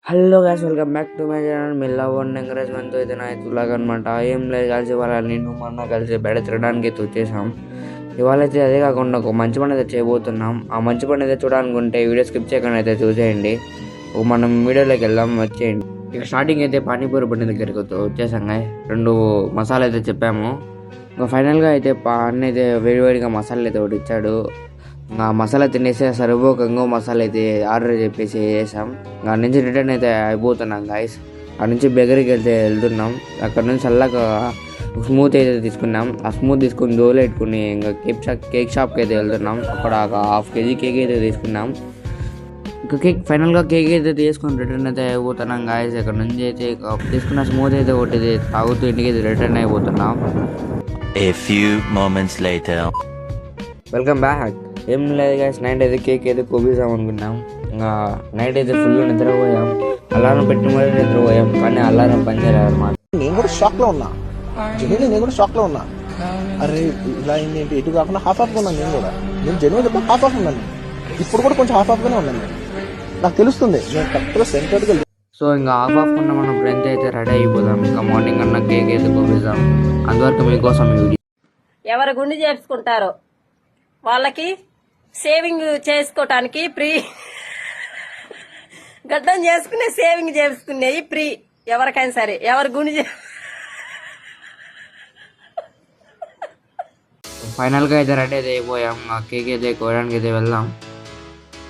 Hello guys, welcome back to my channel. మీ love and ఎంకరేజ్మెంట్తో అయితే నా ఇలాగ అనమాట. ఏం లేదు, కలిసి ఇవాళ నేను మొన్న కలిసి బయట తిరగడానికి అయితే వచ్చేసాం. ఇవాళ అయితే అదే కాకుండా ఒక మంచి పని అయితే చేయబోతున్నాం. ఆ మంచి పని అయితే చూడాలనుకుంటే వీడియో స్కిప్ చేయకుండా అయితే చూసేయండి. మనం వీడియోలోకి వెళ్దాం, వచ్చేయండి. ఇక స్టార్టింగ్ అయితే పానీపూరి బండి దగ్గరికి వచ్చేసాం. 2 మసాలా అయితే చెప్పాము. ఇంకా ఫైనల్గా అయితే అన్న అయితే వేడివేడిగా మసాలా అయితే ఒకటి ఇచ్చాడు. ఆ మసాలా తినేసి సరిపోక ఇంకో మసాలా అయితే ఆర్డర్ చెప్పేసి వేసాం. అక్కడి నుంచి రిటర్న్ అయితే అయిపోతున్నాం గాయస్. అక్కడ నుంచి బేకరీకి వెళ్తున్నాం. అక్కడ నుంచి చల్లగా స్మూత్ అయితే తీసుకున్నాం. ఆ స్మూత్ తీసుకుని దోలు పెట్టుకుని ఇంకా కేక్ షాప్కి అయితే వెళ్తున్నాం. అక్కడ ఒక ½ kg కేక్ అయితే తీసుకున్నాం. ఇంకా ఫైనల్గా కేక్ అయితే తీసుకుని రిటర్న్ అయితే అయిపోతున్నాం గాయస్. ఇక్కడ నుంచి అయితే తీసుకున్న స్మూత్ అయితే ఒకటి తాగుతూ ఇంటికి అయితే రిటర్న్ అయిపోతున్నాం. A few moments later. Welcome back. ఏం లేదు గాయస్, నైట్ అయితే కేక్ అయితే కోపిస్తాం అనుకున్నాం. ఇంకా నైట్ అయితే ఫుల్ నిద్రపోయాం. అలారం పెట్టిన వల్ల నిద్రపోయాం, కానీ అలారం పనిచేయలేదు అనమాట. నేను కూడా షాక్ లో ఉన్నా. నేను కూడా షాక్ లో ఉన్నా. అరే ఇలా అయింది ఏంటి, ఎటు కాకుండా హాఫ్ ఉన్నాను. నేను జెన్యున్ చెప్పి హాఫ్ ఉన్నాను. ఇప్పుడు కూడా కొంచెం హాఫ్ గానే ఉన్నాను. నాకు తెలుస్తుంది నేను కరెక్ట్ గా సెంటర్డ్ గా. సో ఇంకా హాఫ్ ఉన్న మనం ఫ్రెండ్స్ అయితే రెడీ అయిపోదాం. ఇంకా మార్నింగ్ అన్న కేక్ అయితే కోపిస్తాం. అందువరకు మీకోసం ఎవరు గుండె చేసుకుంటారో వాళ్ళకి సేవింగ్ చేసుకోవటానికి ఫ్రీ, గడ్డం చేసుకునే సేవింగ్ చేసుకునేవి ఫ్రీ. ఎవరికైనా సరే ఎవరు గుండె ఫైనల్గా అయితే రెడీ అయితే అయిపోయాం. ఆ కేక్ అయితే కోయడానికి అయితే వెళ్దాం.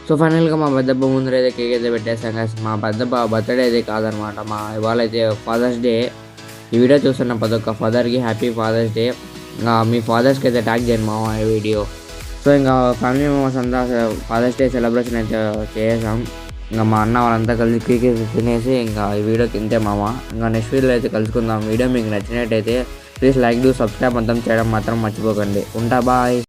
సో ఫైనల్గా మా పెద్దప్ప ముందర అయితే కేక్ అయితే పెట్టేసాం కదా. మా పెద్దప్ప బర్త్డే అయితే కాదనమాట, ఇవాళ అయితే ఫాదర్స్ డే. ఈ వీడియో చూస్తున్న ప్రతి ఒక్క ఫాదర్కి హ్యాపీ ఫాదర్స్ డే. ఇంకా మీ ఫాదర్స్కి అయితే ట్యాగ్ చేయండి మా ఈ వీడియో. సో ఇంకా ఫ్యామిలీ మెంబర్స్ అంతా ఫాదర్స్ డే సెలబ్రేషన్ అయితే చేసాం. ఇంకా మా అన్న వాళ్ళంతా కలిసి కేక్ అయితే తినేసి ఇంకా ఈ వీడియోకి ఇంతే మామ. ఇంకా నెక్స్ట్ వీడియోలో అయితే కలుసుకుందాం. వీడియో మీకు నచ్చినట్టయితే ప్లీజ్ లైక్, సబ్స్క్రైబ్ చేయడం మాత్రం మర్చిపోకండి. ఉంటా, బాయ్.